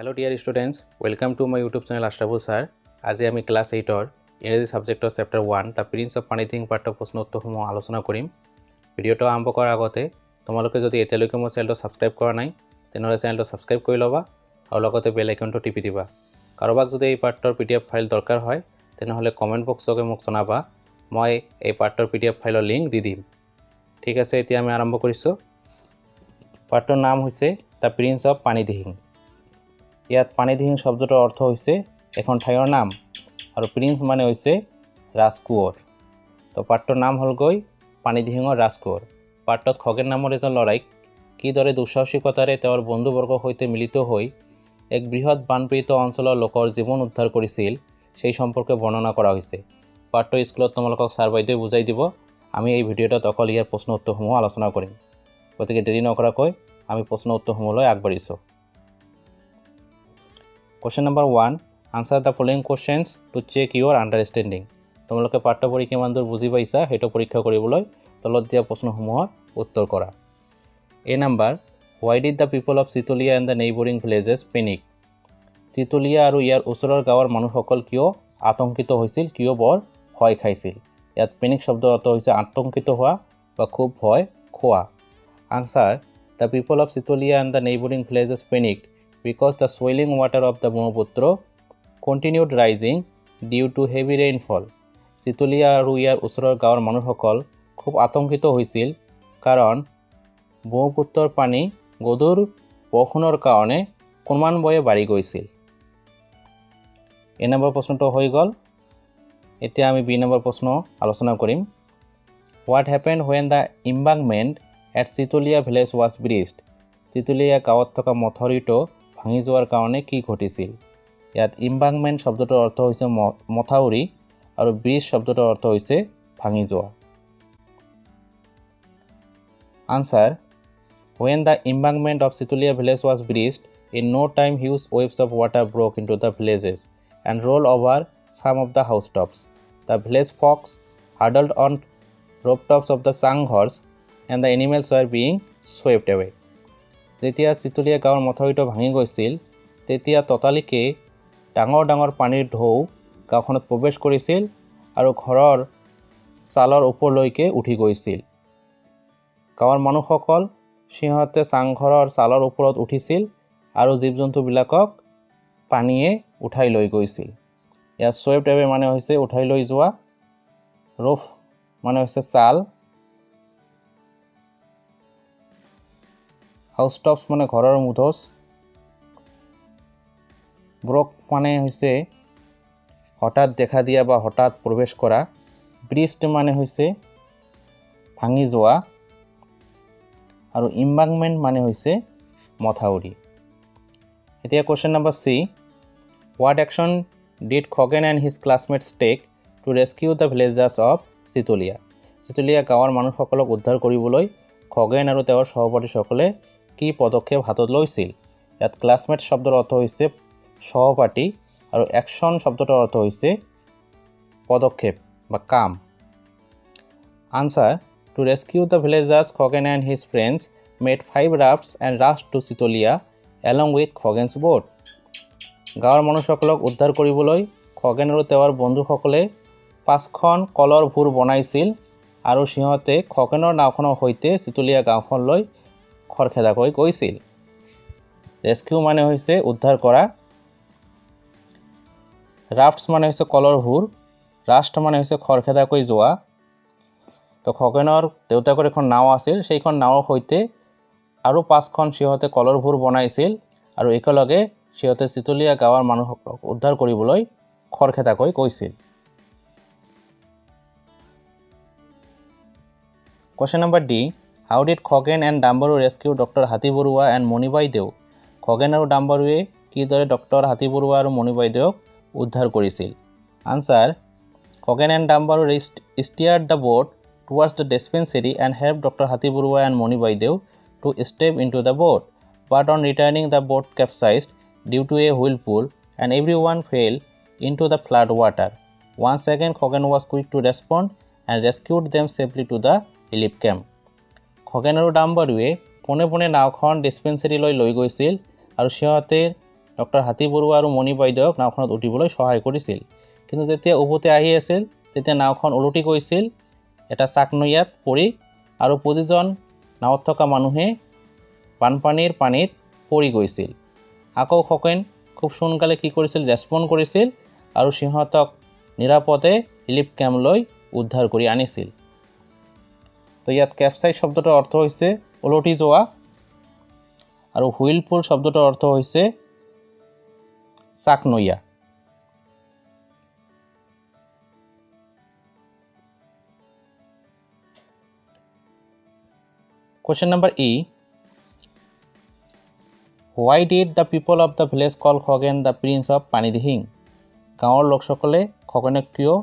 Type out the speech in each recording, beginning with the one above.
Hello dear students, welcome to my YouTube channel Ashraful sir. আজি আমি class 8 ইংৰাজী সাবজেক্টৰ chapter 1 the prince of পানী thing পাৰ্টৰ প্ৰশ্ন উত্তৰসমূহ আলোচনা কৰিম। ভিডিঅ'টো আৰম্ভ কৰাৰ আগতে তোমালোকে যদি এতিয়ালৈকে মোৰ চেনেলটো সাবস্ক্ৰাইব কৰা নাই তেনেহ'লে চেনেলটো সাবস্ক্ৰাইব কৰি ল'বা আৰু লগতে বেল আইকনটো টিপি দিবা। কাৰোবাক যদি এই পাৰ্টৰ PDF ফাইল দৰকাৰ হয় তেনেহ'লে কমেন্ট বক্সতে মোক জনাবা, মই এই পাৰ্টৰ PDF ফাইলৰ লিংক দি দিম। ঠিক আছে, এতিয়া আমি আৰম্ভ কৰিছোঁ। পাৰ্টৰ নাম হৈছে দ্য প্ৰিন্স অফ পানী থিং। ইয়াত পানী থিং শব্দটোৰ অৰ্থ হৈছে এখন ঠাইৰ নাম আৰু প্ৰিন্স মানে হৈছে ৰাজকুঁৱৰ। তো পাৰ্টৰ নাম হ'লগৈ পানী থিঙৰ ৰাজকুঁৱৰ। পাৰ্টত খগেন নামৰ এজন ল'ৰাইক কিদৰে দুঃসাহসিকতাৰে তেওঁৰ বন্ধুবৰ্গৰ সৈতে মিলিত হৈ এক বৃহৎ বানপীড়িত অঞ্চলৰ লোকৰ জীৱন উদ্ধাৰ কৰিছিল সেই সম্পৰ্কে বৰ্ণনা কৰা হৈছে। পাৰ্টৰ স্কুলত তোমালোকক ছাৰ বাইদেৱে বুজাই দিব। আমি এই ভিডিঅ'টোত অকল ইয়াৰ প্ৰশ্ন উত্তৰসমূহ আলোচনা কৰিম। গতিকে দেৰি নকৰাকৈ আমি প্ৰশ্ন উত্তৰসমূহলৈ আগবাঢ়িছোঁ। Question number 1. Answer the following questions to check your understanding. তোমালোকে পাঠ্য পঢ়ি কিমান দূৰ বুজি পাইছা সেইটো পৰীক্ষা কৰিবলৈ তলত দিয়া প্ৰশ্নসমূহৰ উত্তৰ কৰা। A number. Why did the people of Sitolia and the neighboring villages panic? Sitolia আৰু ইয়াৰ ওচৰৰ গাঁৱৰ মানুহসকল কিয় আতংকিত হৈছিল, কিয় বৰ ভয় খাইছিল? ইয়াত পেনিক শব্দৰ অৰ্থ হৈছে আতংকিত হোৱা বা খুব ভয় খোৱা। Answer. The people of Sitolia and the neighboring villages panicked because the swelling water of the Brahmaputra continued rising due to heavy rainfall. Sitolia আৰু ইয়াৰ ওচৰৰ গাঁৱৰ মানুহসকল খুব আতংকিত হৈছিল কাৰণ ব্ৰহ্মপুত্ৰৰ পানী গধুৰ বৰষুণৰ কাৰণে ক্ৰমান্বয়ে বাঢ়ি গৈছিল। এই নম্বৰ প্ৰশ্নটো হৈ গ'ল। এতিয়া আমি বি নম্বৰ প্ৰশ্ন আলোচনা কৰিম। What happened when the embankment at Sitolia village was breached? Sitolia গাঁৱত থকা মথাউৰিটো ভাঙি যোৱাৰ কাৰণে কি ঘটিছিল? ইয়াত ইম্বাংমেণ্ট শব্দটোৰ অৰ্থ হৈছে মথাউৰি আৰু ব্ৰিজ শব্দটোৰ অৰ্থ হৈছে ভাঙি যোৱা। Answer. When the embankment of Sitolia village was breached, in no time huge waves of water broke into the villages and rolled over some of the housetops. The village folks huddled on rooftops of the changhors and the animals were being swept away. যেতিয়া চিতলীয়া গাঁৱৰ মথাউৰিটো ভাঙি গৈছিল তেতিয়া ততালিকে ডাঙৰ ডাঙৰ পানীৰ ঢৌ গাঁওখনত প্ৰৱেশ কৰিছিল আৰু ঘৰৰ চালৰ ওপৰলৈকে উঠি গৈছিল। গাঁৱৰ মানুহসকল সিহঁতে চাংঘৰৰ চালৰ ওপৰত উঠিছিল আৰু জীৱ জন্তুবিলাকক পানীয়ে উঠাই লৈ গৈছিল। ইয়াত swept away মানে হৈছে উঠাই লৈ যোৱা, roof মানে হৈছে চাল, housetops মানে ঘৰৰ মুধচ, ব্ৰক মানে হৈছে হঠাৎ দেখা দিয়া বা হঠাৎ প্ৰৱেশ কৰা, ব্ৰিজড মানে হৈছে ভাঙি যোৱা আৰু ইম্বাংমেণ্ট মানে হৈছে মথাউৰি। এতিয়া question number C. What action did Khoghen and his classmates take to rescue the villagers of Sitolia? Sitolia গাঁৱৰ মানুহসকলক উদ্ধাৰ কৰিবলৈ খগেন আৰু তেওঁৰ সহপাঠীসকলে কি পদক্ষেপ হাতত লৈছিল? ইয়াত ক্লাছমেট শব্দৰ অৰ্থ হৈছে সহপাঠী আৰু একশ্যন শব্দটোৰ অৰ্থ হৈছে পদক্ষেপ বা কাম। Answer. To rescue the villagers, Khoghen and his friends made 5 rafts and rushed to Sitolia along with Khoghen's boat. গাঁৱৰ মানুহসকলক উদ্ধাৰ কৰিবলৈ খগেন আৰু তেওঁৰ বন্ধুসকলে 5খন কলৰ ভূৰ বনাইছিল আৰু সিহঁতে খগেনৰ নাওখনৰ সৈতে চিতলীয়া গাঁওখনলৈ খৰখেদাকৈ গৈছিল। ৰেস্কিউ মানে হৈছে উদ্ধাৰ কৰা, ৰাফ্টছ মানে হৈছে কলৰ ভূৰ, ৰাষ্ট মানে হৈছে খৰখেদাকৈ যোৱা। তো খগেনৰ দেউতাকৰ এখন নাও আছিল, সেইখন নাৱৰ সৈতে আৰু 5খন সিহঁতে কলৰ ভূৰ বনাইছিল আৰু একেলগে সিহঁতে চিতলীয়া গাঁৱৰ মানুহসকলক উদ্ধাৰ কৰিবলৈ খৰখেদাকৈ গৈছিল। Question number D. How did Khoghen and Dambaru rescue Dr. Hathi Barua and Monibai Deo? Khagen আৰু ডাম্বাৰুৱে কিদৰে ডক্টৰ হাতী বৰুৱা আৰু মণিবাই দেওক উদ্ধাৰ কৰিছিল? Answer. Khoghen and Dambaru steered the boat towards the dispensary and helped Dr. Hathi Barua and Monibai Deo to step into the boat. But on returning, the boat capsized due to a whirlpool and everyone fell into the flood water. Once again, Khoghen was quick to respond and rescued them safely to the relief camp. Khagen আৰু ডাম্বাৰুৱে পোনে পোনে নাওখন ডিস্পেন্সাৰীলৈ লৈ গৈছিল আৰু সিহঁতে doctor হাতী বৰুৱা আৰু মণি বাইদেউক নাওখনত উঠিবলৈ সহায় কৰিছিল। কিন্তু যেতিয়া উভতি আহি আছিল তেতিয়া নাওখন ওলটি গৈছিল এটা চাকনৈয়াত পৰি আৰু প্ৰতিজন নাৱত থকা মানুহে বানপানীৰ পানীত পৰি গৈছিল। আকৌ খগেন খুব সোনকালে কি কৰিছিল, ৰেছপন্ড কৰিছিল আৰু সিহঁতক নিৰাপদে ৰিলিফ কেম্পলৈ উদ্ধাৰ কৰি আনিছিল। তো ইয়াত কেপচাইজ শব্দটোৰ অৰ্থ হৈছে ওলটি যোৱা আৰু হুইলফুল শব্দটোৰ অৰ্থ হৈছে Saknoiya. Question number E. Why did the people of the village call Khoghen the Prince of Panidihing? গাঁৱৰ লোকসকলে খগেনক কিয়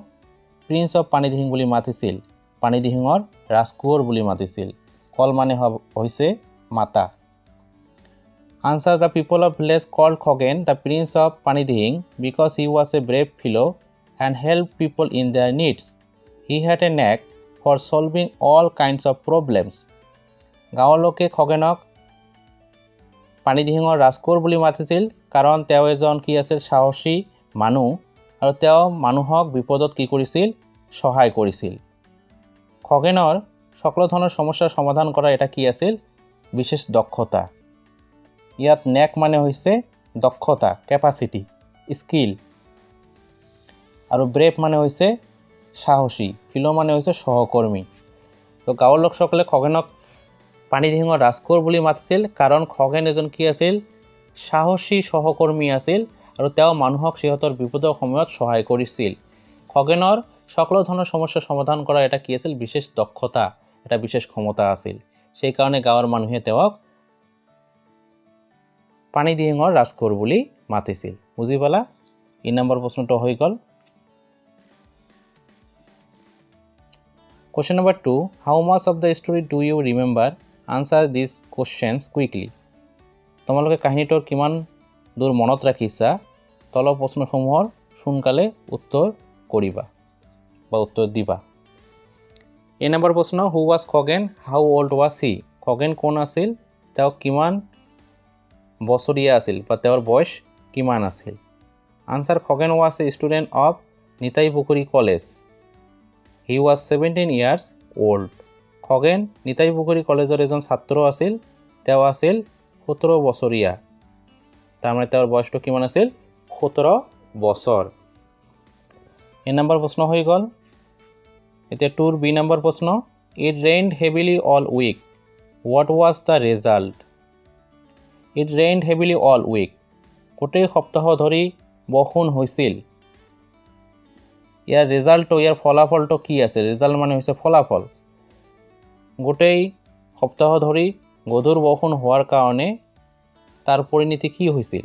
প্ৰিন্স অফ পানীদিহিং বুলি মাতিছিল? পানীদিহিঙৰ ৰাজকুঁৱৰ বুলি মাতিছিল। কল মানে হৈছে মাতা। Answer: The people of village called Khoghen the Prince of Panidihing because he was a brave fellow and helped people in their needs. He had a knack for solving all kinds of problems. গাঁৱৰ লোকে খগেনক পানীদিহিঙৰ ৰাজকুঁৱৰ বুলি মাতিছিল কাৰণ তেওঁ এজন কি আছিল, সাহসী মানুহ আৰু তেওঁ মানুহক বিপদত কি কৰিছিল, সহায় কৰিছিল। খগেনৰ সকলো ধৰণৰ সমস্যাৰ সমাধান কৰা এটা কি আছিল, বিশেষ দক্ষতা। ইয়াত নেক মানে হৈছে দক্ষতা, কেপাচিটি, স্কিল, আৰু ব্ৰেভ মানে হৈছে সাহসী, ফিলো মানে হৈছে সহকৰ্মী। তো গাঁৱৰ লোকসকলে খগেনক পানীদিহিঙৰ ৰাজকুঁৱৰ বুলি মাতিছিল কাৰণ খগেন এজন কি আছিল, সাহসী সহকৰ্মী আছিল আৰু তেওঁ মানুহক সিহঁতৰ বিপদৰ সময়ত সহায় কৰিছিল। খগেনৰ সকলো ধৰণৰ সমস্যাৰ সমাধান কৰা এটা কি আছিল, বিশেষ দক্ষতা, এটা বিশেষ ক্ষমতা আছিল। সেইকাৰণে গাঁৱৰ মানুহে তেওঁক পানীদিহিঙৰ ৰাজকুঁৱৰ বুলি মাতিছিল। বুজি পালা? ই নম্বৰ প্ৰশ্নটো হৈ গ'ল। Question number 2. How much of the story do you remember? Answer these questions quickly. তোমালোকে কাহিনীটোৰ কিমান দূৰ মনত ৰাখিছা? তলৰ প্ৰশ্নসমূহৰ সোনকালে উত্তৰ কৰিবা বা উত্তৰ দিবা। এ নম্বৰ প্ৰশ্ন, Who was Khoghen? How old was he? Khagen কোন আছিল? তেওঁ কিমান বছৰীয়া আছিল বা তেওঁৰ বয়স কিমান আছিল? Answer: Khagen was a student of Nitai Pukhuri college. He was 17 years old. Khagen Nitai Pukhuri কলেজৰ এজন ছাত্ৰ আছিল। তেওঁ আছিল 17 বছৰীয়া। তাৰমানে তেওঁৰ বয়সটো কিমান আছিল? 17 বছৰ। এ নম্বৰ প্ৰশ্ন হৈ গ'ল। এতিয়া 2 বি নম্বৰ প্ৰশ্ন, It rained heavily all week. What was the result? It rained heavily all week. গোটেই সপ্তাহ ধৰি বৰষুণ হৈছিল। ইয়াৰ ৰিজাল্টটো, ইয়াৰ ফলাফলটো কি আছে? ৰিজাল্ট মানে হৈছে ফলাফল। গোটেই সপ্তাহ ধৰি গধুৰ বৰষুণ হোৱাৰ কাৰণে তাৰ পৰিণতি কি হৈছিল?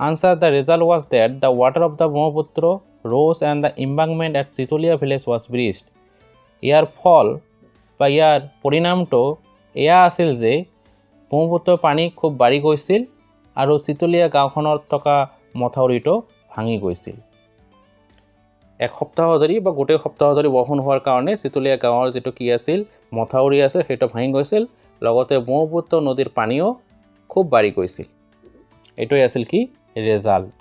Answer: The result was that the water of the Brahmaputra rose and the embankment at Sitolia village was breached. ইয়াৰ ফল বা ইয়াৰ পৰিণামটো এয়া আছিল যে ব্ৰহ্মপুত্ৰৰ পানী খুব বাঢ়ি গৈছিল আৰু চিতলীয়া গাঁওখনত থকা মথাউৰিটো ভাঙি গৈছিল। এক সপ্তাহ ধৰি বা গোটেই সপ্তাহ ধৰি বৰষুণ হোৱাৰ কাৰণে চিতলীয়া গাঁৱৰ যিটো কি আছিল, মথাউৰি আছে, সেইটো ভাঙি গৈছিল। লগতে ব্ৰহ্মপুত্ৰ নদীৰ পানীও খুব বাঢ়ি গৈছিল। এইটোৱে আছিল কি? ৰেজাল্ট।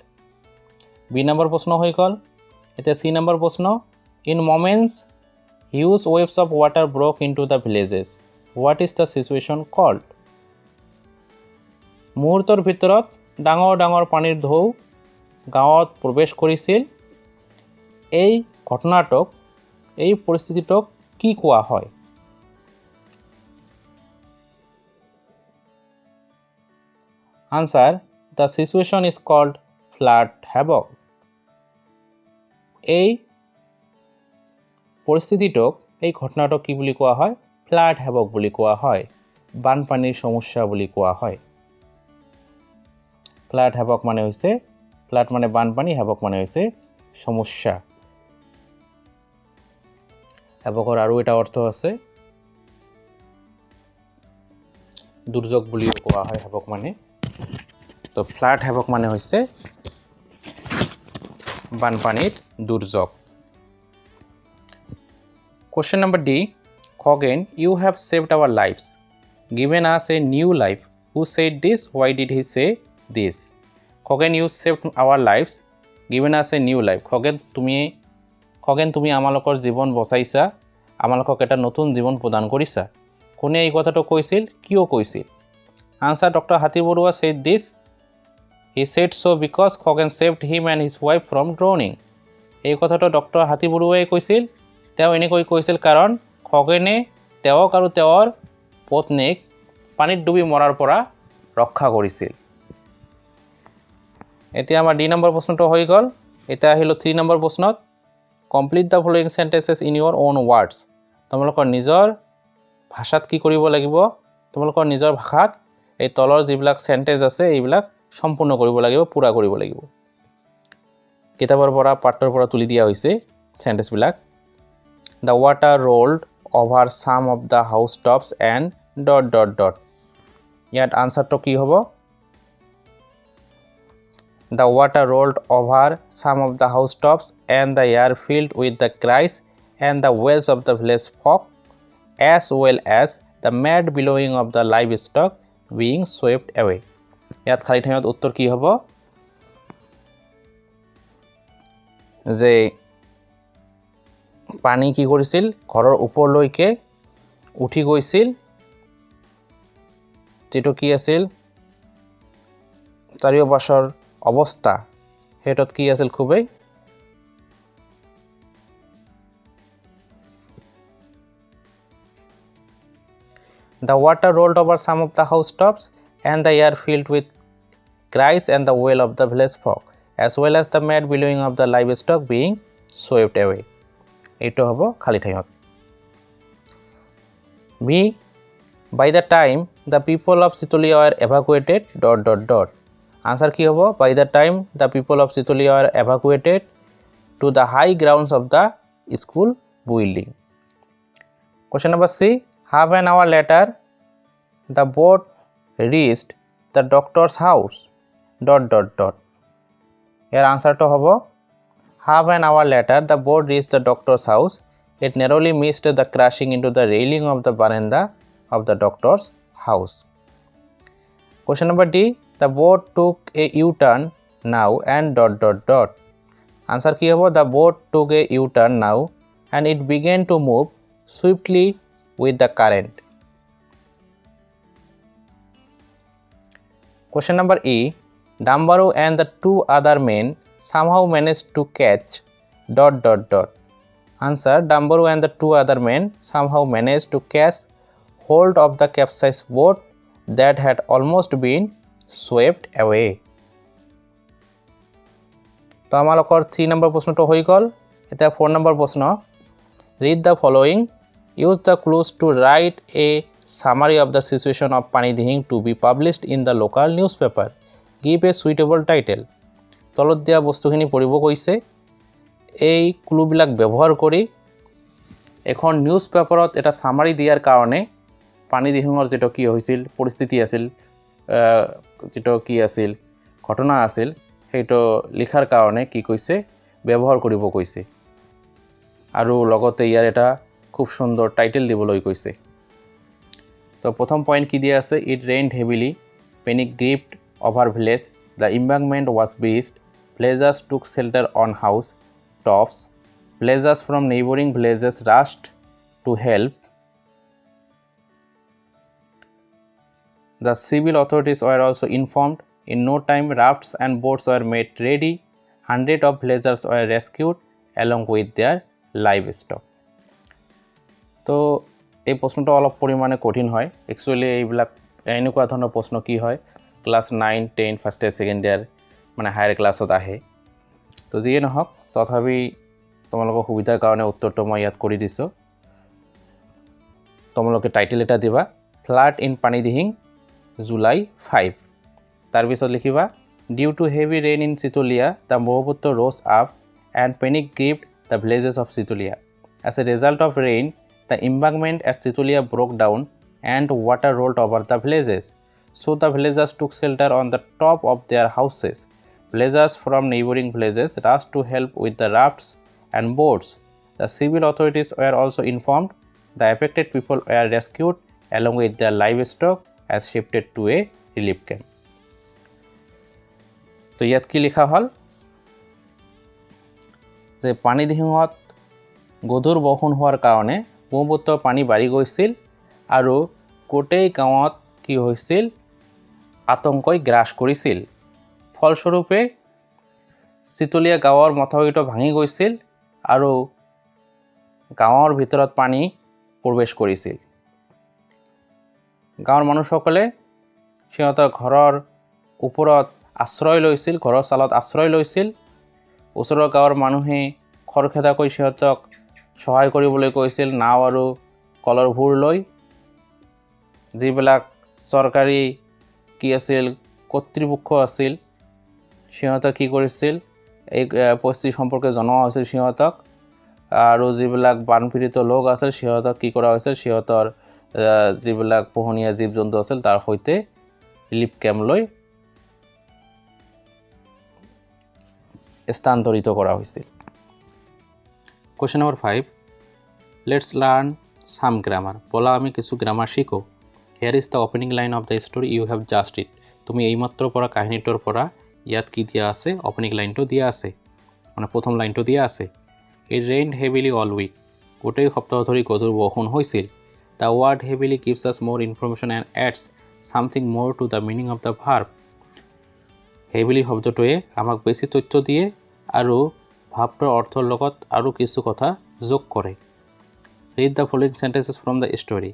বি নম্বৰ প্ৰশ্ন হৈ গ'ল। এতিয়া চি নম্বৰ প্ৰশ্ন, in moments huge waves of water broke into the villages. What is the situation called? মুহূৰ্তৰ ভিতৰত ডাঙৰ ডাঙৰ পানীৰ ঢৌ গাঁৱত প্ৰৱেশ কৰিছিল। এই ঘটনাটোক, এই পৰিস্থিতিটোক কি কোৱা হয়? Answer: The situation is called flood havoc. এই পৰিস্থিতিটোক, এই ঘটনাটোক কি বুলি কোৱা হয়? ফ্লাড হেভক বুলি কোৱা হয়। বানপানীৰ সমস্যা বুলি কোৱা হয়। ফ্লাড হেভক মানে হৈছে, ফ্লাড মানে বানপানী, হেভক মানে হৈছে সমস্যা। হেভকৰ আৰু এটা অৰ্থ আছে, দুৰ্যোগ বুলিও কোৱা হয় হেভক মানে। তো ফ্লাড হেভক মানে হৈছে বানপানীৰ দুৰ্যোগ। Question number D. Khoghen, you have saved our lives, given us a new life. Who said this? Why did he say this? Khagen you saved our lives given us a new life. Khagen তুমি আমালোকৰ জীৱন বচাইছা, আমালোকক এটা নতুন জীৱন প্ৰদান কৰিছা। কোনে এই কথাটো কৈছিল, কিয় কৈছিল? আনসাৰ ডক্টৰ হাতী Barua said this. He said so because Khagen saved him and his wife from drowning. এই কথাটো ডক্টৰ হাতী বৰুৱাই কৈছিল। তেওঁ এনেকৈ কৈছিল কাৰণ খগেনে তেওঁক আৰু তেওঁৰ পত্নীক পানীত ডুবি মৰাৰ পৰা ৰক্ষা কৰিছিল। এতিয়া আমাৰ ডি নম্বৰ প্ৰশ্নটো হৈ গ'ল। এতিয়া আহিলোঁ 3 নম্বৰ প্ৰশ্নত। Complete the following sentences in your own words. তোমালোকৰ নিজৰ ভাষাত কি কৰিব লাগিব? তোমালোকৰ নিজৰ ভাষাত এই তলৰ যিবিলাক সেন্টেন্স আছে এইবিলাক সম্পূৰ্ণ কৰিব লাগিব, পুৰা কৰিব লাগিব। কিতাপৰ পৰা পাঠৰ পৰা তুলি দিয়া হৈছে সেন্টেন্সবিলাক। The water rolled over some of the housetops and ... ইয়াত আনসাৰটো কি হ'ব? The water rolled over some of the housetops and the air filled with the cries and the wails of the village folk, as well as the mad bellowing of the livestock being swept away. ইয়াত খালি ঠাইত উত্তৰ কি হ'ব? যে পানী কি কৰিছিল? ঘৰৰ ওপৰলৈকে উঠি গৈছিল, যেটো কি আছিল চাৰিওপাশৰ অৱস্থা হেতত কি আছিল খুবেই The water rolled over some of the housetops and the air filled with cries and the wail of the village folk, as well as the mad bellowing of the livestock being swept away. এইটো হ'ব খালি ঠাইত। B. By the time the people of Sitolia were evacuated ... Answer কি হ'ব? By the time the people of Sitolia were evacuated to the high grounds of the school building. Question number C. Half an hour later, the boat reached the doctor's house ... Here answer to hobo. Half an hour later, the boat reached the doctor's house. It narrowly missed the crashing into the railing of the veranda of the doctor's house. Question number D. The boat took a U-turn now and ... Answer ki hobo? The boat took a U-turn now and it began to move swiftly with the current. Question number E. Dambaru and the 2 other men somehow managed to catch ... Answer. Dambaru and the 2 other men somehow managed to catch hold of the capsized boat that had almost been swept away. তো আমালোকৰ 3 number প্ৰশ্নটো হৈ গ'ল। এতিয়া 4 number প্ৰশ্ন। Read the following. Use the clues to write a summary of the situation of Panidihing to be published in the local newspaper. Give a suitable title. তলত দিয়া বস্তুখিনি পঢ়িব কৈছে। এই ক্লুবিলাক ব্যৱহাৰ কৰি এখন নিউজ পেপাৰত এটা সামাৰি দিয়াৰ কাৰণে পানীদিহিঙৰ যেটো কি হৈছিল পৰিস্থিতি আছিল যেটো কি আছিল ঘটনা আছিল সেইটো লিখাৰ কাৰণে কি কৈছে ব্যৱহাৰ কৰিব কৈছে আৰু লগতে ইয়াৰ এটা খুব সুন্দৰ টাইটেল দিবলৈ কৈছে। তো প্ৰথম পইণ্ট কি দিয়া আছে? It rained heavily, panic gripped over village, the embankment was breached, villagers took shelter on house tops, villagers from neighboring villages rushed to help, the civil authorities were also informed. In no time, rafts and boats were made ready. Hundreds of villagers were rescued along with their livestock. তো এই প্ৰশ্নটো অলপ পৰিমাণে কঠিন হয়। Actually এইবিলাক এনেকুৱা ধৰণৰ প্ৰশ্ন কি হয় ক্লাছ 9, 10 ফাৰ্ষ্ট ইয়াৰ সেকেন্ড ইয়াৰ মানে হায়াৰ ক্লাছত আহে। তো যিয়ে নহওক তথাপি তোমালোকৰ সুবিধাৰ কাৰণে উত্তৰটো মই ইয়াত কৰি দিছো। তোমালোকে টাইটেল এটা দিবা ফ্লাড ইন পানীদিহিং July 5. তাৰ পিছত লিখিবা Due to heavy rain in Sitolia, the Brahmaputra rose up and panic gripped the villages of Sitolia. As a result of rain, the embankment at Sitolia broke down and water rolled over the villages. So the villagers took shelter on the top of their houses. Villagers from neighboring villages rushed to help with the rafts and boats. The civil authorities were also informed. The affected people were rescued along with their livestock as shifted to a relief camp. তো ইয়াত কি লিখা হ'ল যে পানী দিহিঙত গধুৰ বৰষুণ হোৱাৰ কাৰণে ব্ৰহ্মপুত্ৰৰ পানী বাঢ়ি গৈছিল আৰু গোটেই গাঁৱত কি হৈছিল আতংকই গ্ৰাস কৰিছিল ফলস্বৰূপে চিতলীয়া গাঁৱৰ মথাউৰিটো ভাঙি গৈছিল আৰু গাঁৱৰ ভিতৰত পানী প্ৰৱেশ কৰিছিল গাঁৱৰ মানুহসকলে সিহঁতৰ ঘৰৰ ওপৰত আশ্ৰয় লৈছিল ঘৰৰ চালত আশ্ৰয় লৈছিল ওচৰৰ গাঁৱৰ মানুহে খৰখেদাকৈ সিহঁতক সহায় কৰিবলৈ কৈছিল নাও আৰু কলৰ ভূৰ লৈ যিবিলাক চৰকাৰী কি আছিল কৰ্তৃপক্ষ আছিল সিহঁতে কি কৰিছিল এই পৰিস্থিতি সম্পৰ্কে জনোৱা হৈছিল সিহঁতক আৰু যিবিলাক বানপীড়িত লোক আছিল সিহঁতক কি কৰা হৈছিল সিহঁতৰ যিবিলাক পোহনীয়া জীৱ জন্তু আছিল তাৰ সৈতে ৰিলিফ কেম্প লৈ স্থানান্তৰিত কৰা হৈছিল question number 5 let's learn some grammar বলা আমি কিছু গ্ৰামাৰ শিকো here is the opening line of the story you have just read তুমি এইমাত্ৰ পৰা কাহিনীটোৰ পৰা ইয়াত কি দিয়া আছে ওপেনিং লাইনটো দিয়া আছে মানে প্ৰথম লাইনটো দিয়া আছে ইট ৰেইনড হেভিলি অল উইক গোটেই সপ্তাহ ধৰি গধুৰ বৰষুণ হৈছিল দ্য ৱাৰ্ড হেভিলি গিভছ আছ মোৰ ইনফৰমেশ্যন এণ্ড এডছ সামথিং মোৰ to the meaning of the verb heavily শব্দটোৱে আমাক বেছি তথ্য দিয়ে আৰু ভাৱটোৰ অৰ্থৰ লগত আৰু কিছু কথা যোগ কৰে read the following sentences from the story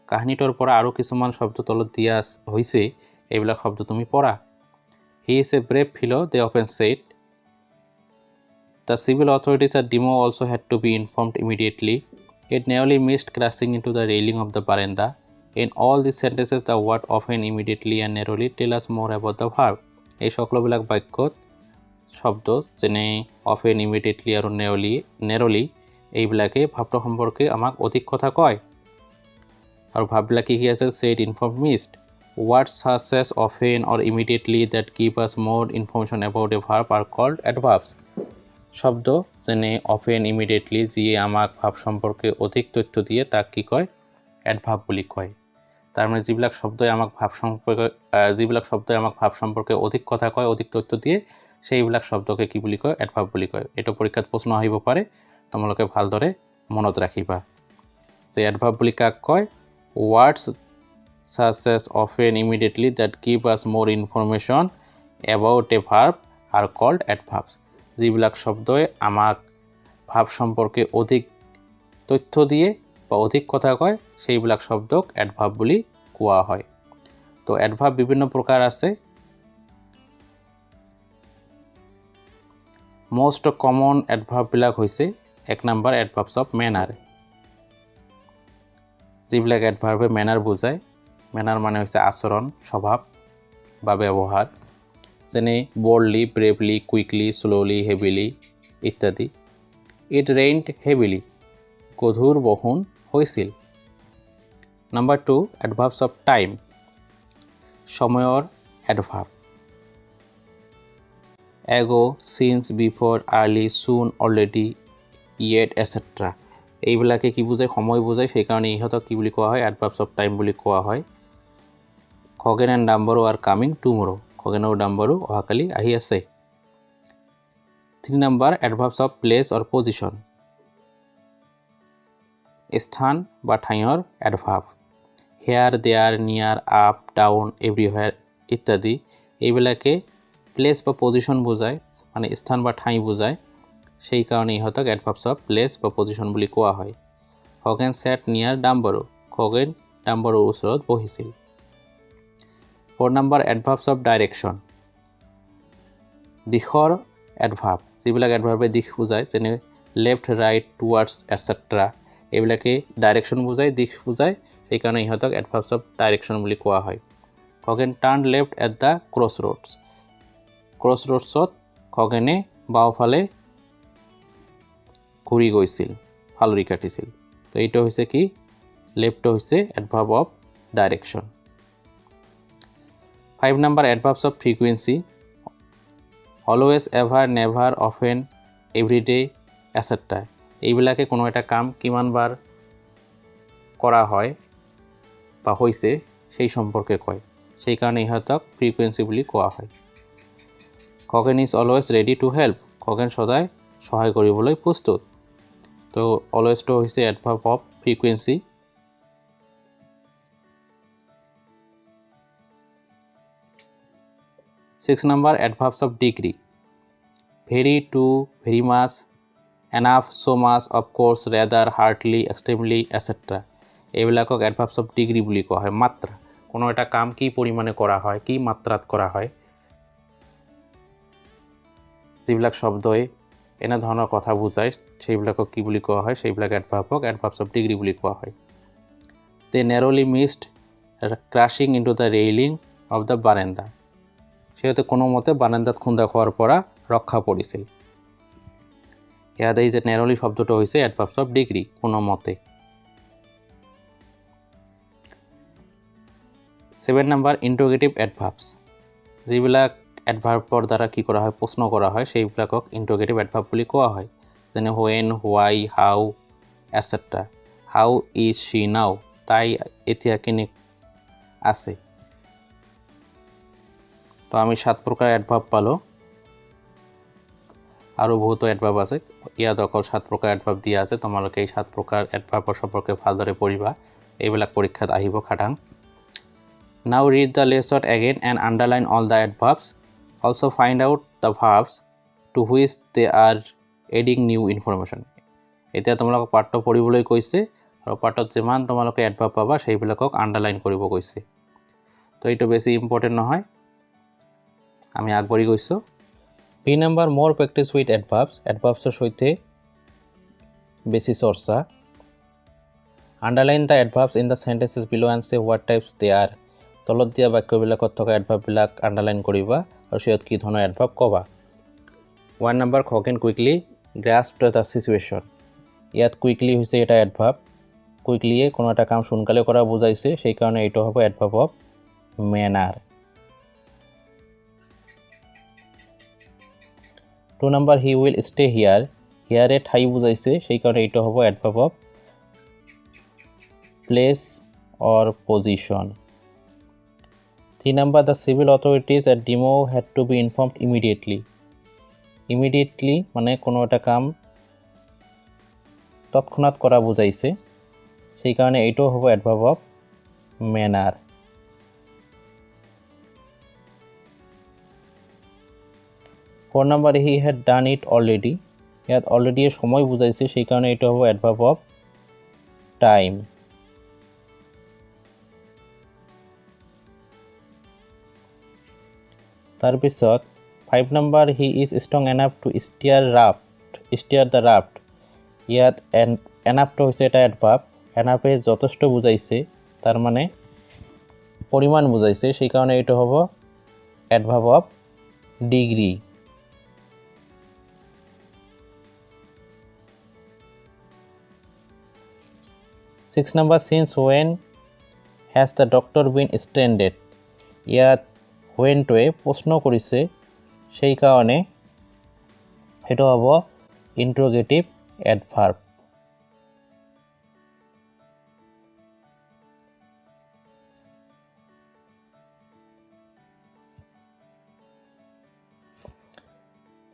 কাহিনীটোৰ পৰা আৰু কিছুমান শব্দ তলত দিয়া হৈছে এইবিলাক শব্দ তুমি পঢ়া he is a brave fellow they often said the civil authorities at Dimow also had to be informed immediately it nearly missed crashing into the railing of the verandah in all this sentences the word often immediately and nearly tell us মোৰ about the verb এই সকলোবিলাক বাক্যত শব্দ যেনে often immediately আৰু নেৰলি এইবিলাকে ভাৱটো সম্পৰ্কে আমাক অধিক কথা কয় আৰু ভাৱবিলাক কি আছে said inform missed words such as often or immediately that give us more information about a verb are called adverbs শব্দ যেনে অফেন ইমিডিয়েটলি যিয়ে আমাক ভাৱ সম্পৰ্কে অধিক তথ্য দিয়ে তাক কি কয় এডভাৰ্ব বুলি কয় তাৰমানে যিবিলাক শব্দই আমাক ভাৱ সম্পৰ্কে অধিক কথা কয় অধিক তথ্য দিয়ে সেইবিলাক শব্দকে কি বুলি কয় এডভাৰ্ব বুলি কয় এইটো পৰীক্ষাত প্ৰশ্ন আহিব পাৰে তোমালোকে ভালদৰে মনত ৰাখিবা যে এডভাৰ্ব বুলি কাক কয় words such as often immediately that give us more information about a verb are called adverbs যিবিলাক শব্দই আমাক ভাব সম্পৰ্কে অধিক তথ্য দিয়ে বা অধিক কথা কয় সেইবিলাক শব্দক এডভাৰ্ব বুলি কোৱা হয় তো এডভাৰ্ব বিভিন্ন প্ৰকাৰ আছে most common adverb বিলাক হৈছে এক নম্বৰ adverbs of manner যিবিলাক এডভাৰ্বে মেনাৰ বুজায় মেনাৰ মানে হৈছে আচৰণ স্বভাৱ বা ব্যৱহাৰ যেনে বল্ডলি ব্ৰেভলি কুইকলি স্লোলি হেভিলি ইত্যাদি ইট ৰেইনড হেভিলি গধুৰ বৰষুণ হৈছিল নম্বৰ 2 এডভাৰ্বছ অফ টাইম সময়ৰ এডভাৰ্ব এগো সিন্স বিফৰ আৰ্লি সুন অলৰেডি ইয়েট এটসেট্ৰা এইবিলাকে কি বুজায় সময় বুজায় সেইকাৰণে ইহঁতক কি বুলি কোৱা হয় এডভাৰ্বছ অফ টাইম বুলি কোৱা হয় Khagen and Dambaru are coming tomorrow Khagen আৰু ডাম্বৰো অহাকালি আহি আছে 3 number adverbs of place or position স্থান বা ঠাইৰ adverb here there near up down everywhere ইত্যাদি এইবিলাকে প্লেচ বা পজিশ্যন বুজায় মানে স্থান বা ঠাই বুজায় সেইকাৰণে ইহঁতক এডভাৰ্বছ অফ প্লেচ বা পজিশ্যন বুলি কোৱা হয় খগেন ছেট নিয়াৰ ডাম্বৰো খগেন ডাম্বৰৰ ওচৰত বহিছিল 4 নম্বৰ এডভাৰ্বছ অফ ডাইৰেকশ্যন দিশৰ এডভাৰ্ব যিবিলাক এডভাৰ্বে দিশ বুজায় যেনে লেফ্ট ৰাইট টুৱাৰ্ডছ এটসেট্ৰা এইবিলাকে ডাইৰেকশ্যন বুজায় দিশ বুজায় সেইকাৰণে ইহঁতক এডভাৰ্বছ অফ ডাইৰেকশ্যন বুলি কোৱা হয় খগেন টাৰ্ণ লেফ্ট এট দ্য ক্ৰছৰোডছত খগেনে বাওঁফালে ঘূৰি গৈছিল ফালৰি কাটিছিল তো এইটো হৈছে কি লেফ্ট হৈছে adverb of direction 5 number adverbs of frequency always ever never often every day etcetera এইবিলাকে কোনো এটা কাম কিমানবাৰ কৰা হয় বা হৈছে সেই সম্পৰ্কে কয় সেইকাৰণে ইহঁতক ফ্ৰিকুৱেঞ্চি বুলি কোৱা হয় Khagen is always ready to help, Khagen সদায় সহায় কৰিবলৈ প্ৰস্তুত। তো অলৱেজটো হৈছে adverb of frequency. Six number adverbs of degree. Very, to, very much, enough, so much, of course, rather, heartily, extremely, etc. এইবিলাকক adverbs of degree বুলি কোৱা হয়। মাত্ৰা, কোনো এটা কাম কি পৰিমাণে কৰা হয়, কি মাত্ৰাত কৰা হয়, যিবিলাক শব্দই এনে ধৰণৰ কথা বুজায় সেইবিলাকক কি বুলি কোৱা হয়, সেইবিলাক এডভাৰ্বক adverbs of degree বুলি কোৱা হয়। They narrowly missed crashing into the railing of the veranda. সিহঁতে কোনো মতে বাৰান্দাত খুন্দা খোৱাৰ পৰা ৰক্ষা পৰিছিল। ইয়াত এই যে নেৰলি শব্দটো হৈছে এডভাৰ্বস অফ ডিগ্ৰী, কোনো মতে। 7 নম্বৰ ইণ্টাৰোগেটিভ এডভাৰ্বস। যিবিলাক এডভাৰ্বৰ দ্বাৰা কি কৰা হয়, প্ৰশ্ন কৰা হয়, সেইবিলাকক ইণ্টাৰোগেটিভ এডভাৰ্ব বুলি কোৱা হয়। যেনে when, why, how, etcetera. How is she now, তাই এতিয়া কেনে আছে। তো আমি 7 প্ৰকাৰ এডভাৰ্ব পালোঁ, আৰু বহুতো এডভাৰ্ব আছে। ইয়াত অকল 7 প্ৰকাৰ এডভাৰ্ব দিয়া আছে। তোমালোকে এই 7 প্ৰকাৰ এডভাৰ্বৰ সম্পৰ্কে ভালদৰে পঢ়িবা, এইবিলাক পৰীক্ষাত আহিব খাটাং। Now read the lesson again and underline all the adverbs. Also' find out the verbs to which they are adding new information. এতিয়া তোমালোকক পাঠটো পঢ়িবলৈ কৈছে, আৰু পাঠত যিমান তোমালোকে এডভাৰ্ব পাবা সেইবিলাকক আণ্ডাৰলাইন কৰিব কৈছে। তো এইটো বেছি ইম্পৰ্টেণ্ট নহয়, আমি আগবাঢ়ি গৈছোঁ। B number more practice with adverbs. এডভাৰ্বছৰ সৈতে বেছি চৰ্চা। Underline the adverbs in the sentences below' and say what types they are. তলত দিয়া বাক্যবিলাকত থকা এডভাৰ্ববিলাক আণ্ডাৰলাইন কৰিবা আৰু সিহঁত কি ধৰণৰ এডভাৰ্ব ক'বা। 1 নম্বৰ খগেন কুইকলি গ্ৰাস্পড দ্য চিচুৱেশ্যন। ইয়াত কুইকলি হৈছে এটা এডভাৰ্ব। কুইকলিয়ে কোনো এটা কাম সোনকালে কৰা বুজাইছে, সেইকাৰণে এইটো হ'ব adverb of manner. 2 number he will stay here. হিয়াৰে ঠাই বুজাইছে, সেইকাৰণে এইটো হ'ব adverb of place or position. 3 number the civil authorities at Dimow had to be informed immediately. Immediately মানে কোনো এটা কাম তৎক্ষণাৎ কৰা বুজাইছে, সেইকাৰণে এইটো হ'ব adverb of manner. 4 number he had done it already. ইয়াত অলৰেডিয়ে সময় বুজাইছে, সেইকাৰণে এইটো হ'ব এডভাৰ্ব অফ টাইম। তাৰপিছত 5 number he is strong enough to steer the raft. ইয়াত এনাফটো হৈছে এটা এডভাৰ্ব। এনাফে যথেষ্ট বুজাইছে, তাৰ মানে পৰিমাণ বুজাইছে, সেইকাৰণে এইটো হ'ব adverb of degree. 6 number since when has the doctor been stranded. ইয়াত ৱেনটোৱে প্ৰশ্ন কৰিছে, সেইকাৰণে সেইটো হ'ব ইণ্টাৰোগেটিভ এডভাৰ্ব।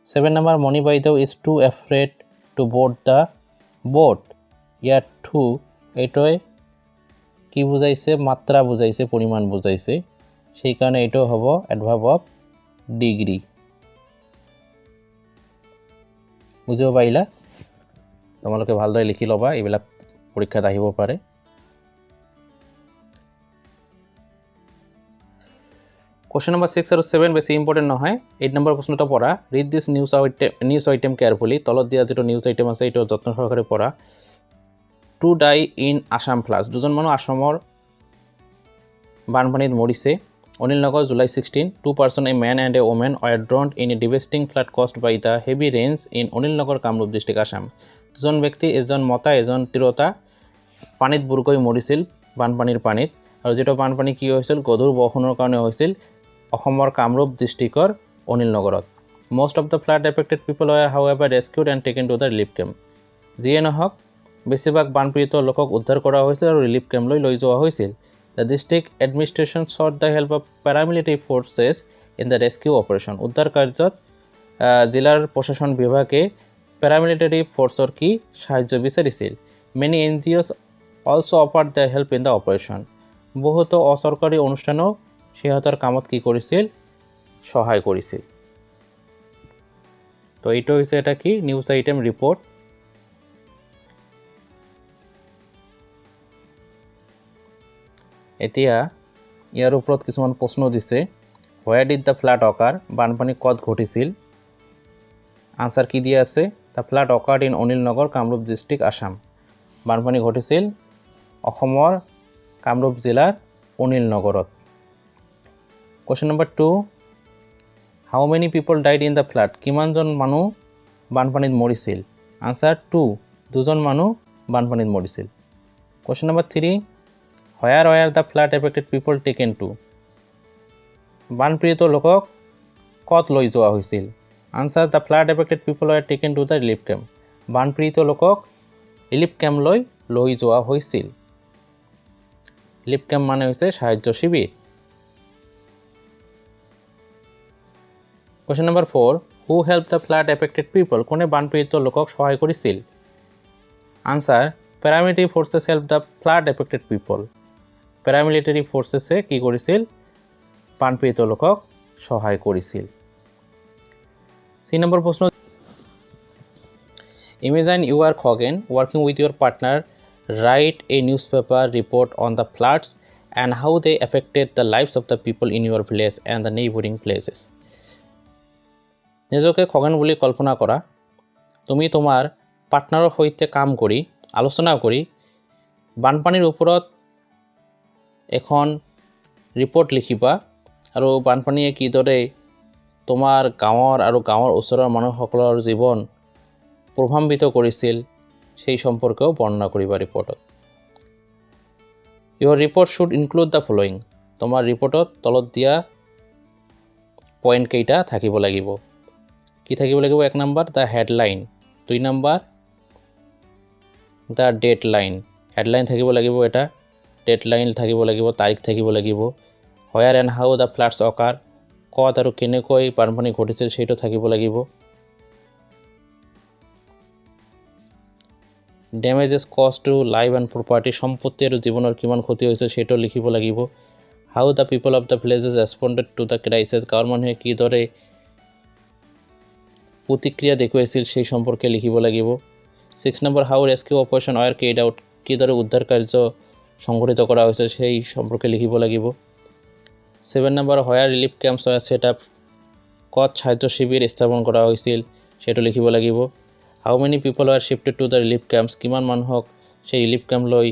7 নম্বৰ মণি বাইদেউ is to afraid to board the boat. ইয়াত টু এইটোৱে কি বুজাইছে, মাত্ৰা বুজাইছে, পৰিমাণ বুজাইছে, সেইকাৰণে এইটো হ'ব এডভাৰ্ব অফ ডিগ্ৰী। বুজিব পাৰিলা? তোমালোকে ভালদৰে লিখি ল'বা, এইবিলাক পৰীক্ষাত আহিব পাৰে। কোৱেশ্যন নম্বৰ 6 আৰু 7 বেছি ইম্পৰ্টেণ্ট নহয়। 8 নম্বৰ প্ৰশ্নটো পঢ়া। ৰিড দিছ নিউজ আইটেম কেয়াৰফুলি। তলত দিয়া যিটো নিউজ আইটেম আছে এইটো যত্ন সহকাৰে পঢ়া। To die in Assam flash. দুজন মানুহ আসামৰ বানপানীত মৰিছে। অনিল নগৰ July 16। 2 person, a man and a woman, were drowned in a devastating flood caused by the heavy rains in Anil Nagar Kamrup district Assam. দুজন ব্যক্তি, এজন মতা এজন তিৰোতা, পানীত বুৰকৈ মৰিছিল বানপানীৰ পানীত। আৰু যিটো বানপানী কি হৈছিল, গধুৰ বৰষুণৰ কাৰণে হৈছিল অসমৰ কামৰূপ ডিষ্ট্ৰিক্টৰ অনিল নগৰত। most of the flood affected people were however rescued and taken to the relief camp. যিয়ে নহওক বেছিভাগ বানপীড়িত লোকক উদ্ধাৰ কৰা হৈছিল আৰু ৰিলিফ কেম্পলৈ লৈ যোৱা হৈছিল। The district administration sought the help of paramilitary forces in the rescue operation. উদ্ধাৰ কাৰ্যত জিলাৰ প্ৰশাসন বিভাগে পেৰামিলিটাৰী ফ'ৰ্চৰ কি সাহায্য বিচাৰিছিল many NGOs also offered their help in the operation বহুতো অচৰকাৰী অনুষ্ঠানেও সিহঁতৰ কামত কি কৰিছিল সহায় কৰিছিল তো এইটো হৈছে এটা কি নিউজ আইটেম ৰিপৰ্ট এতিয়া ইয়াৰ ওপৰত কিছুমান প্ৰশ্ন দিছে Where did the flood occur? বানপানী ক'ত ঘটিছিল আনসার কি দিয়া আছে The flood occurred in Anilnagar Kamrup district Assam বানপানী ঘটিছিল অসমৰ কামৰূপ জিলাৰ অনিলনগৰত Question number 2 How many people died in the flood কিমানজন মানুহ বানপানীত মৰিছিল আনসাৰ 2 দুজন মানুহ বানপানীত মৰিছিল Question number 3 Where were the flood affected people taken to বানপীড়িত লোকক ক'ত লৈ যোৱা হৈছিল answer the flood affected people were taken to the relief camp বানপীড়িত লোকক রিলিফ ক্যাম্প লৈ যোৱা হৈছিল ৰিলিফ ক্যাম্প মানে হৈছে সাহায্য শিবিৰ Question number 4 Who helped the flood affected people কোনে বানপীড়িত লোকক সহায় কৰিছিল answer paramilitary forces helped the flood affected people paramilitary forces কি কৰিছিল বানপীড়িত লোকক সহায় কৰিছিল 3 নম্বৰ প্ৰশ্ন Imagine you are Khoghen working with your partner write a newspaper report on the floods and how they affected the lives of the people in your village and the neighboring places নিজকে খগেন বুলি কল্পনা কৰা তুমি তোমাৰ পাৰ্টনাৰৰ সৈতে কাম কৰি আলোচনা কৰি বানপানীৰ ওপৰত এখন ৰিপৰ্ট লিখিবা আৰু বানপানীয়ে কিদৰে তোমাৰ গাঁৱৰ আৰু গাঁৱৰ ওচৰৰ মানুহসকলৰ জীৱন প্ৰভাৱিত কৰিছিল সেই সম্পৰ্কেও বৰ্ণনা কৰিবা ৰিপৰ্টত Your report should include the following তোমাৰ ৰিপৰ্টত তলত দিয়া পইণ্ট কেইটা থাকিব লাগিব কি থাকিব লাগিব এক নম্বৰ the headline দুই নম্বৰ the deadline headline থাকিব লাগিব এটা deadline থাকিব লাগিব তাৰিখ থাকিব লাগিব where and how the floods occur ক'ত আৰু কেনেকৈ বানপানী ঘটিছিল সেইটো থাকিব লাগিব damages caused to life and property সম্পত্তি আৰু জীৱনৰ কিমান ক্ষতি হৈছে সেইটো লিখিব লাগিব how the people of the villages responded to the crisis গাঁৱৰ মানুহে কিদৰে প্ৰতিক্ৰিয়া দেখুৱাইছিল সেই সম্পৰ্কে লিখিব লাগিব 6 number how rescue operation were carried out কিদৰে উদ্ধাৰ কাৰ্য সংঘটিত কৰা হৈছে সেই সম্পৰ্কে লিখিব লাগিব 7 number where relief camps were set up ক'ত সাহায্য শিবিৰ স্থাপন কৰা হৈছিল সেইটো লিখিব লাগিব how many people were shifted to the relief camps কিমান মানুহক সেই ৰিলিফ ক্যাম্প লৈ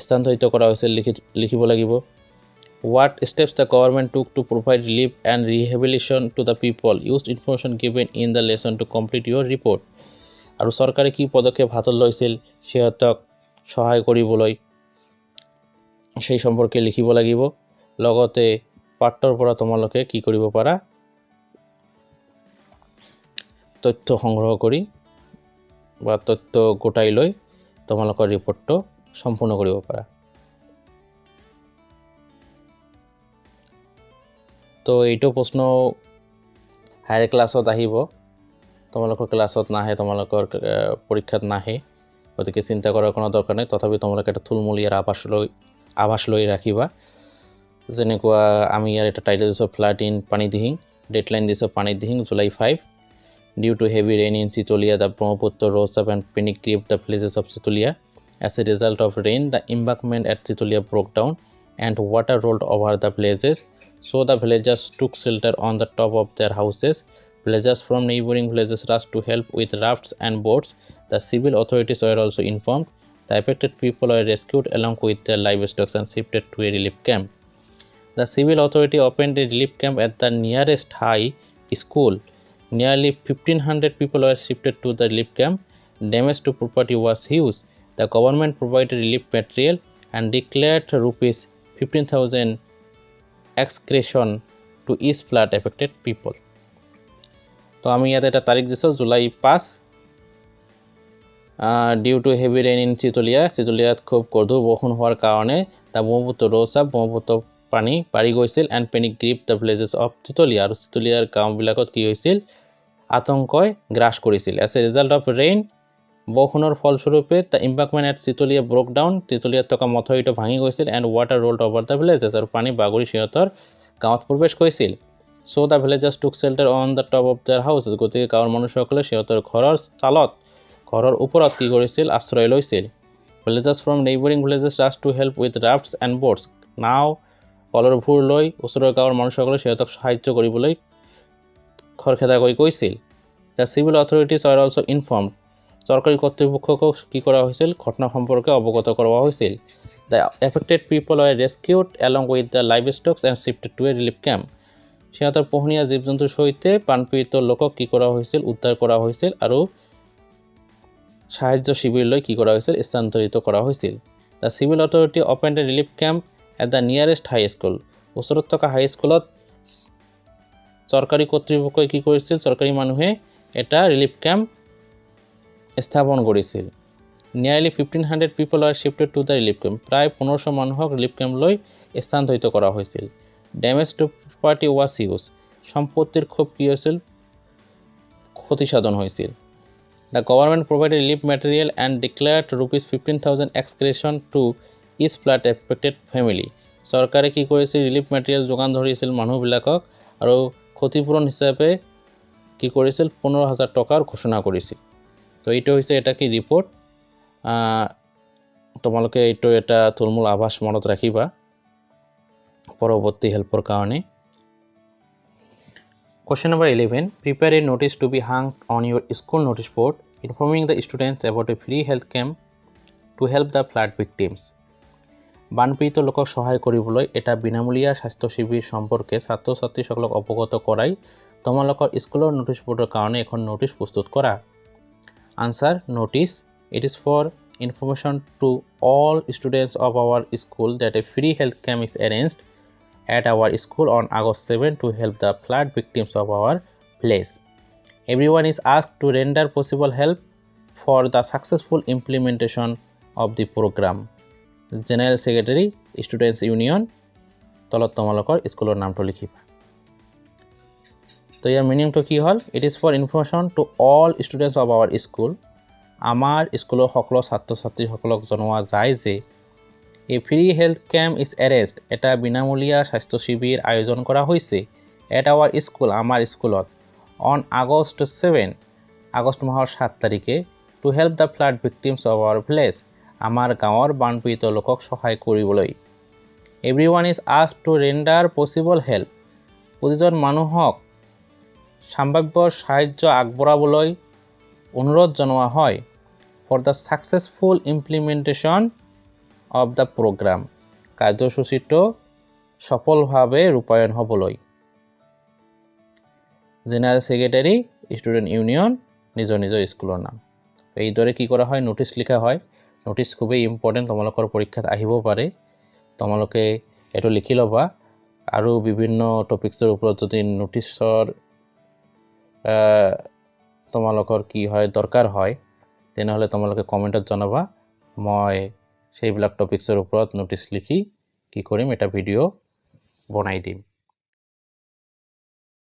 স্থানান্তৰিত কৰা হৈছিল লিখিব লাগিব what steps the government took to provide relief and rehabilitation to the people used information given in the lesson to complete your report আৰু চৰকাৰে কি পদক্ষেপ হাতত লৈছিল সিহঁতক সহায় কৰিবলৈ সেই সম্পৰ্কে লিখিব লাগিব লগতে পাঠৰ পৰা তোমালোকে কি কৰিব পাৰা তথ্য সংগ্ৰহ কৰি বা তথ্য গোটাই লৈ তোমালোকৰ ৰিপৰ্টটো সম্পূৰ্ণ কৰিব পাৰা তো এইটো প্ৰশ্ন হায়াৰ ক্লাছত আহিব তোমালোকৰ ক্লাছত নাহে তোমালোকৰ পৰীক্ষাত নাহে গতিকে চিন্তা কৰাৰ কোনো দৰকাৰ নাই তথাপি তোমালোকে এটা থুলমূলীয়া আভাস লৈ ৰাখিবা যেনেকুৱা আমি ইয়াৰ এটা টাইটেল দিছোঁ ফ্লাড ইন পানীদিহিং ডেডলাইন দিছোঁ Panidihing July 5 Due to heavy rain in Sitolia, the Brahmaputra rose up and panic gripped the villages of Sitolia. As a result of rain, the embankment at Sitolia broke down and water rolled over the villages. So the villagers took shelter on the top of their houses. Villagers from neighboring villages rushed to help with rafts and boats. The civil authorities were also informed. The affected people were rescued along with their livestock and shifted to a relief camp. The civil authority opened a relief camp at the nearest high school. Nearly 1,500 people were shifted to the relief camp. Damage to property was huge. The government provided relief material and declared rupees 15,000 excretion to each flood affected people. তো আমি ইয়াতে এটা তাৰিখ দিছোঁ July 5 due to heavy rain in চিতলিয়াত খুব গধুৰ বৰষুণ হোৱাৰ কাৰণে the Brahmaputra rose up Brahmaputra পানী বাঢ়ি গৈছিল and panic grip the villages of Chitalia আৰু চিতলিয়াৰ গাঁওবিলাকত কি হৈছিল আতংকই গ্ৰাস কৰিছিল as a result of rain বৰষুণৰ ফলস্বৰূপে the embankment at Chitalia broke down চিতলীয়াত থকা মথাউৰিটো ভাঙি গৈছিল and water rolled over the villages আৰু পানী বাগৰি সিহঁতৰ গাঁৱত প্ৰৱেশ কৰিছিল চ' the villagers took shelter on the top of their houses গতিকে গাঁৱৰ মানুহসকলে সিহঁতৰ ঘৰৰ চালত ঘৰৰ ওপৰত কি কৰিছিল আশ্ৰয় লৈছিল villagers from neighbouring villages rush to help with rafts and boats নাও কলৰভূৰ লৈ ওচৰৰ গাঁৱৰ মানুহসকলে সিহঁতক সাহায্য কৰিবলৈ খৰখেদা কৰি কৈছিল the civil authorities R also' ইনফৰ্মড চৰকাৰী কৰ্তৃপক্ষকো কি কৰা হৈছিল ঘটনা সম্পৰ্কে অৱগত কৰোৱা হৈছিল the affected people are rescued along with the live stocks and shifted to a relief camp সিহঁতৰ পোহনীয়া জীৱ জন্তুৰ সৈতে বানপীড়িত লোকক কি কৰা হৈছিল উদ্ধাৰ কৰা হৈছিল আৰু সাহায্য শিবিৰলৈ কি কৰা হৈছিল স্থানান্তৰিত কৰা হৈছিল the civil authority opened a relief camp at the nearest high school ওচৰত থকা হাইস্কুলত চৰকাৰী কৰ্তৃপক্ষই কি কৰিছিল চৰকাৰী মানুহে এটা ৰিলিফ কেম্প স্থাপন কৰিছিল nearly 1500 people are shifted to the relief camp প্ৰায় 1500 মানুহক ৰিলিফ কেম্পলৈ স্থানান্তৰিত কৰা হৈছিল damage to property was huge সম্পত্তিৰ খুব কি হৈছিল ক্ষতিসাধন হৈছিল the government provided relief material and declared ₹15,000 ex gratia to each flood affected family চৰকাৰে কি কৰিছিল ৰিলিফ মেটেৰিয়েল যোগান ধৰিছিল মানুহবিলাকক আৰু ক্ষতিপূৰণ হিচাপে কি কৰিছিল 15,000 টকাৰ ঘোষণা কৰিছিল তো এইটো হৈছে এটা কি ৰিপৰ্ট তোমালোকে এইটো এটা থুলমূল আভাস মনত ৰাখিবা পৰৱৰ্তী হেল্পৰ কাৰণে Question number 11. Prepare a notice to be hung on your school notice board informing the students about a free health camp to help the flood victims. বানপীড়িত লোকক সহায় কৰিবলৈ এটা বিনামূলীয়া স্বাস্থ্য শিবিৰ সম্পৰ্কে ছাত্ৰ ছাত্ৰীসকলক অৱগত কৰাই তোমালোকৰ স্কুলৰ নোটিছ বৰ্ডৰ কাৰণে এখন নোটিছ প্ৰস্তুত কৰা answer notice it is for information to all students of our school that a free health camp is arranged at our school on August 7 to help the flood victims of our place. Everyone is asked to render possible help for the successful implementation of the program. General Secretary, Students Union, তলত তোমালোকৰ স্কুলৰ নামটো লিখিবা তো ইয়াৰ মিনিংটো কি হ'ল it is for information to all students of our school আমাৰ স্কুলৰ সকলো ছাত্ৰ ছাত্ৰীসকলক জনোৱা যায় যে A free health camp is arranged এটা বিনামূলীয়া স্বাস্থ্য শিবিৰ আয়োজন কৰা হৈছে at our school আমাৰ স্কুলত on August 7 আগষ্ট মাহৰ 7 তাৰিখে to help the flood victims of our village আমাৰ গাঁৱৰ বানপীড়িত লোকক সহায় কৰিবলৈ everyone is asked to render possible help প্ৰতিজন মানুহক সম্ভাৱ্য সাহায্য আগবঢ়াবলৈ অনুৰোধ জনোৱা হয় for the successful implementation of the program কাৰ্যসূচীটো সফলভাৱে ৰূপায়ণ হ'বলৈ জেনাৰেল সেক্ৰেটাৰী ষ্টুডেণ্ট ইউনিয়ন নিজৰ নিজৰ স্কুলৰ নাম এইদৰে কি কৰা হয় নোটিছ লিখা হয় নোটিছ খুবেই ইম্পৰ্টেণ্ট তোমালোকৰ পৰীক্ষাত আহিব পাৰে তোমালোকে এইটো লিখি ল'বা আৰু বিভিন্ন টপিকছৰ ওপৰত যদি নোটিছৰ তোমালোকৰ কি হয় দৰকাৰ হয় তেনেহ'লে তোমালোকে কমেণ্টত জনাবা মই সেইবিলাক টপিকছৰ ওপৰত নোটিছ লিখি কি কৰিম এটা ভিডিঅ' বনাই দিম